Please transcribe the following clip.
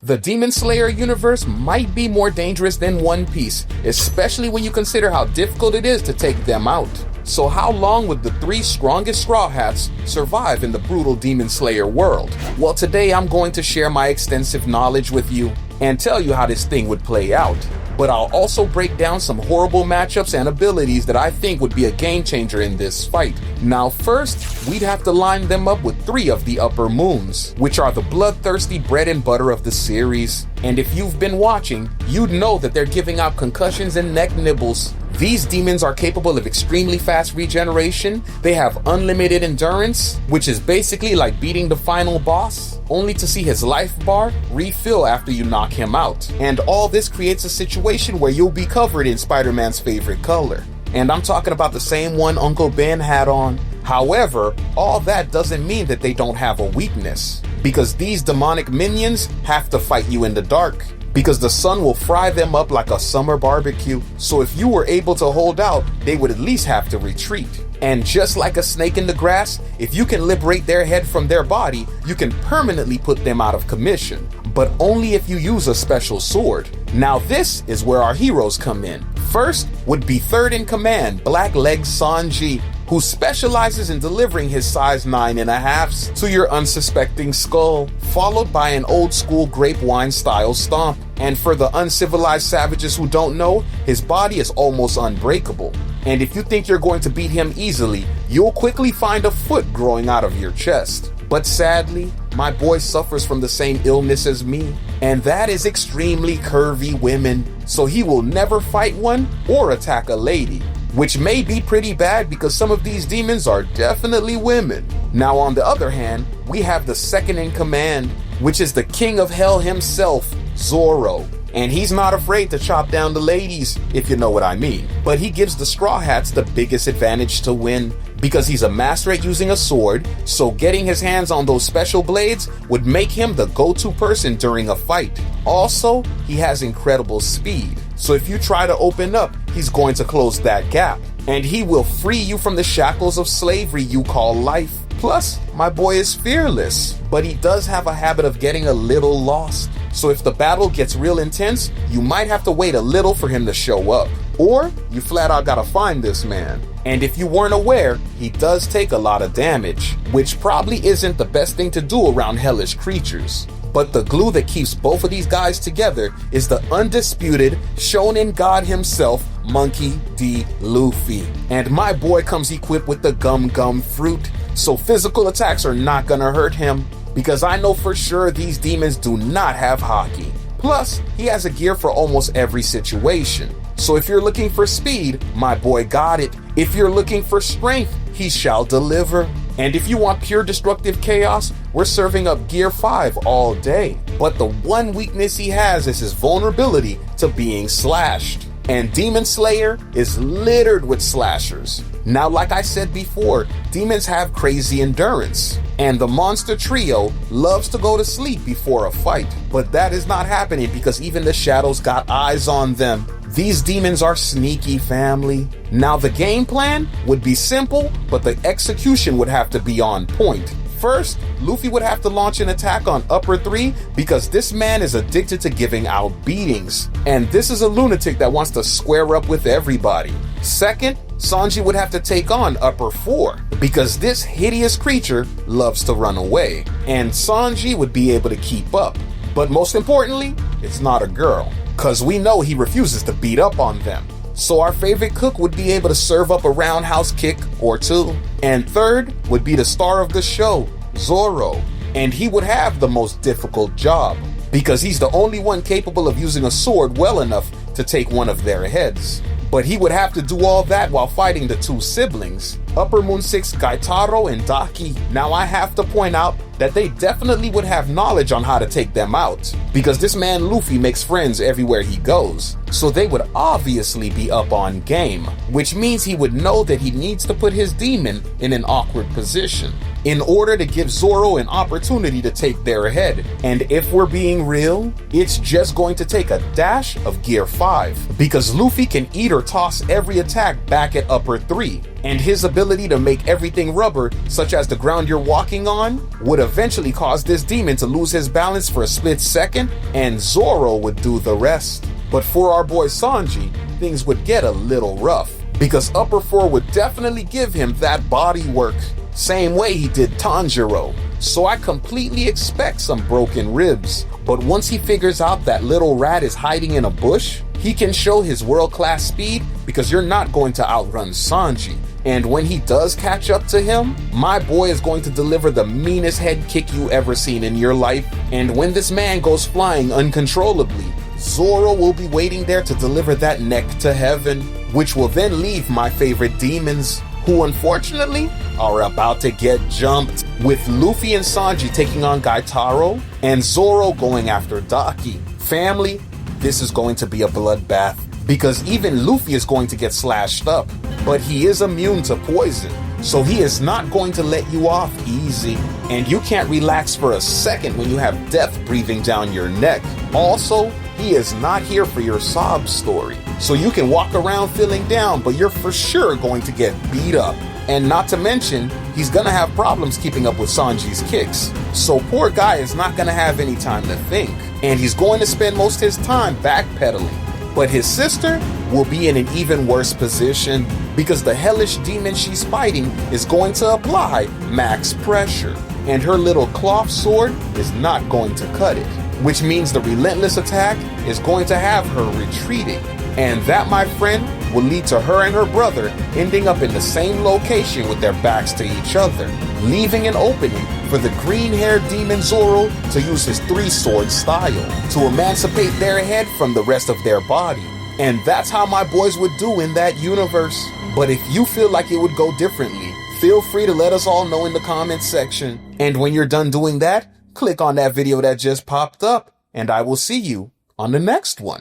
The Demon Slayer universe might be more dangerous than One Piece, especially when you consider how difficult it is to take them out. So how long would the 3 strongest Straw Hats survive in the brutal Demon Slayer world? Well, today I'm going to share my extensive knowledge with you and tell you how this thing would play out. But I'll also break down some horrible matchups and abilities that I think would be a game changer in this fight. Now first, we'd have to line them up with 3 of the Upper Moons, which are the bloodthirsty bread and butter of the series. And if you've been watching, you'd know that they're giving out concussions and neck nibbles. These demons are capable of extremely fast regeneration. They have unlimited endurance, which is basically like beating the final boss, only to see his life bar refill after you knock him out. And all this creates a situation where you'll be covered in Spider-Man's favorite color. And I'm talking about the same one Uncle Ben had on. However, all that doesn't mean that they don't have a weakness, because these demonic minions have to fight you in the dark, because the sun will fry them up like a summer barbecue. So if you were able to hold out, they would at least have to retreat. And just like a snake in the grass, if you can liberate their head from their body, you can permanently put them out of commission, but only if you use a special sword. Now this is where our heroes come in. First would be third in command, Black-Leg Sanji, who specializes in delivering his size 9.5s to your unsuspecting skull, followed by an old school grapevine style stomp. And for the uncivilized savages who don't know, his body is almost unbreakable. And if you think you're going to beat him easily, you'll quickly find a foot growing out of your chest. But sadly, my boy suffers from the same illness as me, and that is extremely curvy women. So he will never fight one or attack a lady, which may be pretty bad because some of these demons are definitely women. Now on the other hand, we have the second in command, which is the king of hell himself, Zoro. And he's not afraid to chop down the ladies, if you know what I mean. But he gives the Straw Hats the biggest advantage to win, because he's a master at using a sword, so getting his hands on those special blades would make him the go-to person during a fight. Also, he has incredible speed, so if you try to open up, he's going to close that gap. And he will free you from the shackles of slavery you call life. Plus, my boy is fearless, but he does have a habit of getting a little lost. So if the battle gets real intense, you might have to wait a little for him to show up. Or you flat out gotta find this man. And if you weren't aware, he does take a lot of damage, which probably isn't the best thing to do around hellish creatures. But the glue that keeps both of these guys together is the undisputed shonen god himself, Monkey D. Luffy. And my boy comes equipped with the Gum Gum fruit, so physical attacks are not gonna hurt him, because I know for sure these demons do not have hockey. Plus, he has a gear for almost every situation. So if you're looking for speed, my boy got it. If you're looking for strength, he shall deliver. And if you want pure destructive chaos, we're serving up Gear 5 all day. But the one weakness he has is his vulnerability to being slashed. And Demon Slayer is littered with slashers. Now, like I said before, demons have crazy endurance, and the monster trio loves to go to sleep before a fight. But that is not happening because even the shadows got eyes on them. These demons are sneaky, family. Now the game plan would be simple, but the execution would have to be on point. First, Luffy would have to launch an attack on Upper 3 because this man is addicted to giving out beatings. And this is a lunatic that wants to square up with everybody. Second, Sanji would have to take on Upper 4 because this hideous creature loves to run away. And Sanji would be able to keep up. But most importantly, it's not a girl, because we know he refuses to beat up on them. So our favorite cook would be able to serve up a roundhouse kick or 2. And third would be the star of the show, Zoro. And he would have the most difficult job, because he's the only one capable of using a sword well enough to take one of their heads. But he would have to do all that while fighting the 2 siblings, Upper Moon 6 Gaitaro and Daki. Now I have to point out that they definitely would have knowledge on how to take them out, because this man Luffy makes friends everywhere he goes. So they would obviously be up on game, which means he would know that he needs to put his demon in an awkward position. in order to give Zoro an opportunity to take their head. And if we're being real, it's just going to take a dash of Gear 5, because Luffy can eat or toss every attack back at upper 3, and his ability to make everything rubber, such as the ground you're walking on, would eventually cause this demon to lose his balance for a split second, and Zoro would do the rest. But for our boy Sanji, things would get a little rough, because upper 4 would definitely give him that body work, same way he did Tanjiro. So I completely expect some broken ribs. But once he figures out that little rat is hiding in a bush, he can show his world-class speed, because you're not going to outrun Sanji. And when he does catch up to him, my boy is going to deliver the meanest head kick you ever seen in your life. And when this man goes flying uncontrollably, Zoro will be waiting there to deliver that neck to heaven, which will then leave my favorite demons, who unfortunately are about to get jumped, with Luffy and Sanji taking on Gaitaro and Zoro going after Daki. Family, this is going to be a bloodbath, because even Luffy is going to get slashed up, but he is immune to poison, so he is not going to let you off easy. And you can't relax for a second when you have death breathing down your neck. Also, he is not here for your sob story, so you can walk around feeling down, but you're for sure going to get beat up. And not to mention, he's gonna have problems keeping up with Sanji's kicks. So poor guy is not gonna have any time to think, and he's going to spend most of his time backpedaling. But his sister will be in an even worse position, because the hellish demon she's fighting is going to apply max pressure, and her little cloth sword is not going to cut it, which means the relentless attack is going to have her retreating. And that, my friend, will lead to her and her brother ending up in the same location with their backs to each other, leaving an opening for the green-haired demon Zoro to use his three-sword style to emancipate their head from the rest of their body. And that's how my boys would do in that universe. But if you feel like it would go differently, feel free to let us all know in the comments section. And when you're done doing that, click on that video that just popped up, and I will see you on the next one.